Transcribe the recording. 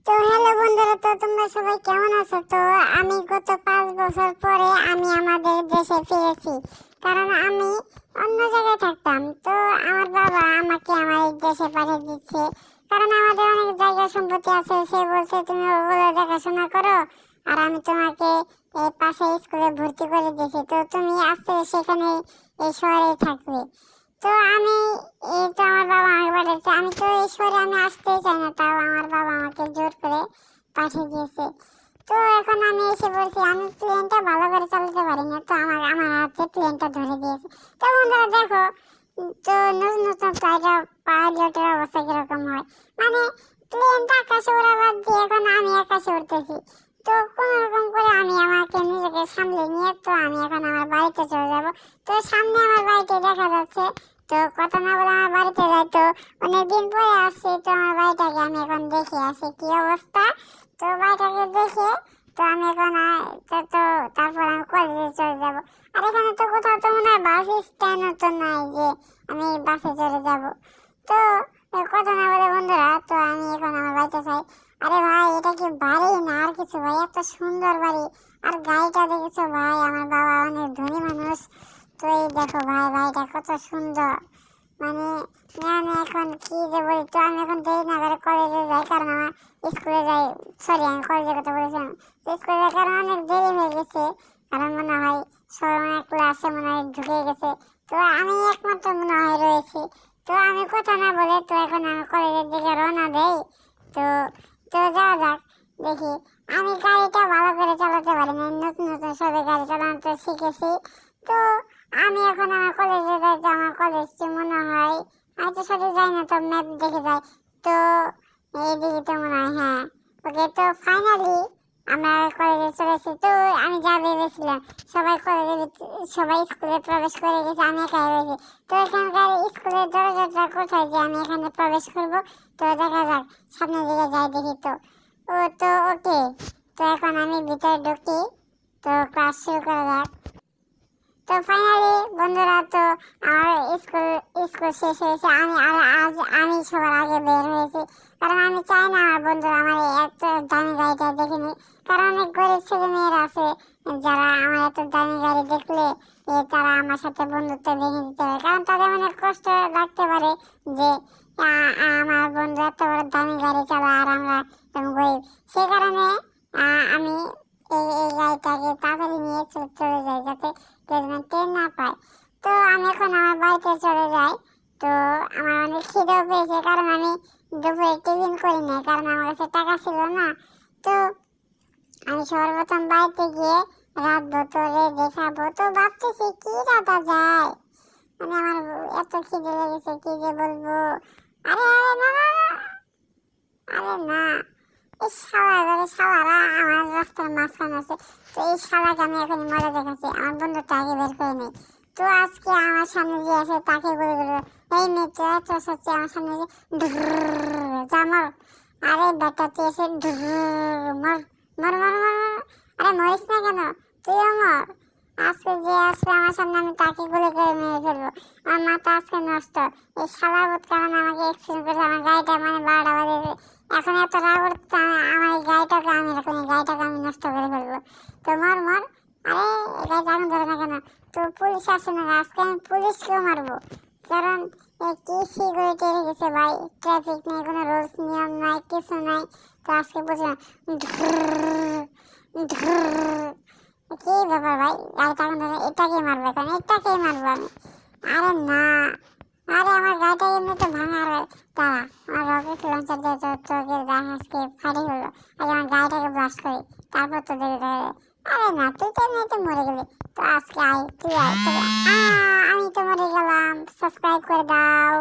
তো হ্যালো বন্ধুরা, তো তোমরা সবাই কেমন আছো? তো আমি গত 5 বছর পরে আমি আমাদের দেশে ফিরেছি, কারণ আমি অন্য জায়গায় থাকতাম। তো আমার বাবা আমাকে আমার এই দেশে পাঠিয়ে দিচ্ছে, কারণ আমাদের অনেক জায়গা সম্পত্তি আছে। সে বলছে তুমি ওগুলো দেখাশোনা করো, আর আমি তোমাকে এই পাশে স্কুলে ভর্তি করে দিয়েছি, তো তুমি আস্তে সেখানে এই শহরে থাকবে। তো আমি এই তো আমার বাবা আমাকে পাঠিয়েছে, আমি তো এই শহরে আমি আসতেই চাই না, তাও আমার বাবা আমাকে জোর করে পাঠিয়ে দিয়েছে। তো এখন আমি এসে বলছি আমি প্লেনটা ভালো করে চালাতে পারি না, তো আমার আমার হাতে প্লেনটা ধরে দিয়েছে। তো বন্ধুরা দেখো, তো নতুন নতুন পাইলটের অবস্থা কিরকম হয়, মানে প্লেনটা আকাশে ওড়া বাদ দিয়ে এখন আমি আকাশে উঠতেছি। তো কোন রকম করে আমি আমাকে নিজেকে সামলে নিয়ে তো আমি এখন আমার বাড়িতে চলে যাব। তো সামনে আমার বাড়িতে দেখা যাচ্ছে, তো কথা না বলে আমার বাড়িতে যাই। তো অনেকদিন পরে আসছি, তো আমার বাড়িটাকে আমি এখন দেখে আসি কি অবস্থা। তো বাড়িটাকে দেখে তো আমি এখন তারপর আমি কলেজে চলে যাব। আর এখানে তো কোথাও তো মনে হয় বাস স্ট্যান্ডও তো নাই যে আমি বাসে চলে যাব। তো কথা না বলে বন্ধুরা, তো আমি এখন আমার বাড়িতে চাই। আরে ভাই, এটা কি বাড়ি না আর কিছু ভাই, এত সুন্দর বাড়ি। আর গাড়িটা দেখেছো ভাই, আমার বাবা অনেক ধনী মানুষ। তো এই দেখো ভাই, বাড়িটা কত সুন্দর। মানে মানে এখন কি যে বলি, তো আমি এখন দেরি না করে কলেজে যাই, কারণ আমার স্কুলে যাই। সরি, আমি কলেজের কথা বলেছিলাম। তো স্কুলে যাই কারণ অনেক দেরি হয়ে গেছে, কারণ মনে হয় সবাই মনে হয় ক্লাসে মনে হয় ঢুকে গেছে। তো আমি একমাত্র মনে হয় রয়েছি। তো আমি কথা না বলে তো এখন আমি কলেজের দিকে রওনা দেই। তো তো যাওয়া যাক, দেখি। আমি গাড়িটা ভালো করে চালাতে পারি না, নতুন নতুন সবে গাড়ি চালানো তো শিখেছি। তো আমি এখন আমার কলেজে যাই, তো আমার কলেজটি মনে হয়, আমি তো সঠিক যাই না, তো ম্যাপ দেখে যাই। তো এইদিকে তো মনে হয়, হ্যাঁ ওকে। তো ফাইনালি আমরা কলেজে চলেছি। তো আমি যা ভেবেছিলাম, সবাই স্কুলে প্রবেশ করে গেছে, আমি একাই রয়েছি। তো এখানকার স্কুলের দরজাটা কোথায় যে আমি এখানে প্রবেশ করব? তো দেখা যাক, সামনের দিকে যাই দেখি। তো তো ওকে, তো এখন আমি ভিতরে ঢুকি। তো ক্লাস শুরু করা যাক। তো ফাইনালি বন্ধুরা, তো আমার স্কুল শেষ হয়েছে। আজ আমি সবার আগে বের হয়েছি, কারণ আমি চাই না আমার বন্ধুরা আমার এই এত দামি গাড়িটা দেখে নি। কারণ অনেক গরিব ছেলে মেয়েরা আছে যারা আমার এত দামি গাড়ি দেখলে তারা আমার সাথে বন্ধুত্ব ভেঙে দিতে পারে, কারণ তাদের অনেক কষ্ট লাগতে পারে যে আমার বন্ধু এত বড় দামি গাড়ি চালায় আর আমরা গরিব। সে কারণে আমি এই গাড়িটাকে তাড়াতাড়ি নিয়ে চলে যাই, যাতে ট্রেন না পায়। তো আমি এখন আমার বাড়িতে চলে যাই। তো আমার অনেক খিদেও পেয়েছে, কারণ আমি দুপুরে টিফিন করি নাই, কারণ আমার কাছে টাকা ছিল না। তো আমি সর্বপ্রথম বাড়িতে গিয়ে রাঁধবো, তো রেঁধে খাবো। তো ভাবতেছি কি রাঁধা যায়, মানে আমার এত খিদে লেগেছে কি যে বলবো। আরে আরে না না না, আরে না, এই শালারা আমার রাস্তার মাঝখানে আছে। তো এই শালাকে আমি এখন মজা দেখাচ্ছি, আমার বন্ধুটা আগে বের করে নেই। তো আজকে আমার সামনে যে আছে তাকে বলে দিল, এই মেয়ে তো এত সত্যি আমার সামনে যে যা মর। আরে বেটা তুই এসে মর মর মর মর মর। আরে মরিস না কেন, তুইও মর। আজকে যে আসবে আমার সামনে আমি তাকে গুলি করে মেরে ফেলবো। আমার মাথা আজকে নষ্ট। এই শালা বোধ কারণ আমাকে এক্সিডেন্ট করেছে, আমার গাড়িটা মানে 12টা বাজে। এখন এত রাগ উঠছে, আমার এই গাড়িটাকে আমি নষ্ট করে ফেলবো। তো মর মর। আরে এই গাড়িটা আগুন ধরে না কেন? তো পুলিশ আসে না, আজকে আমি পুলিশকেও মারবো, কারণ কি সিকিউরিটি রেখেছে ভাই, ট্রাফিক নেই, কোনো রুলস নিয়ম নাই, কিছু নাই। তো আজকে বুঝলাম কি ব্যাপার ভাই, গাড়িটা আগুন ধরে, এটাকেই মারবো এখন, এটাকেই মারবো আমি। আরে না, আরে আমার গাড়িটা এমনি তো ভাঙা, আর তারা আমার রকেট লঞ্চার দিয়ে তোকে আজকে ফাটি হলো। আগে আমার গাড়িটাকে ব্লাস্ট করি, তারপর তো দেখে। আরে না, তুই তো এমনিতে মরে গেলি। তো আজকে আয়, তুই আয়, আমি তো মরে গেলাম। সাবস্ক্রাইব করে দাও।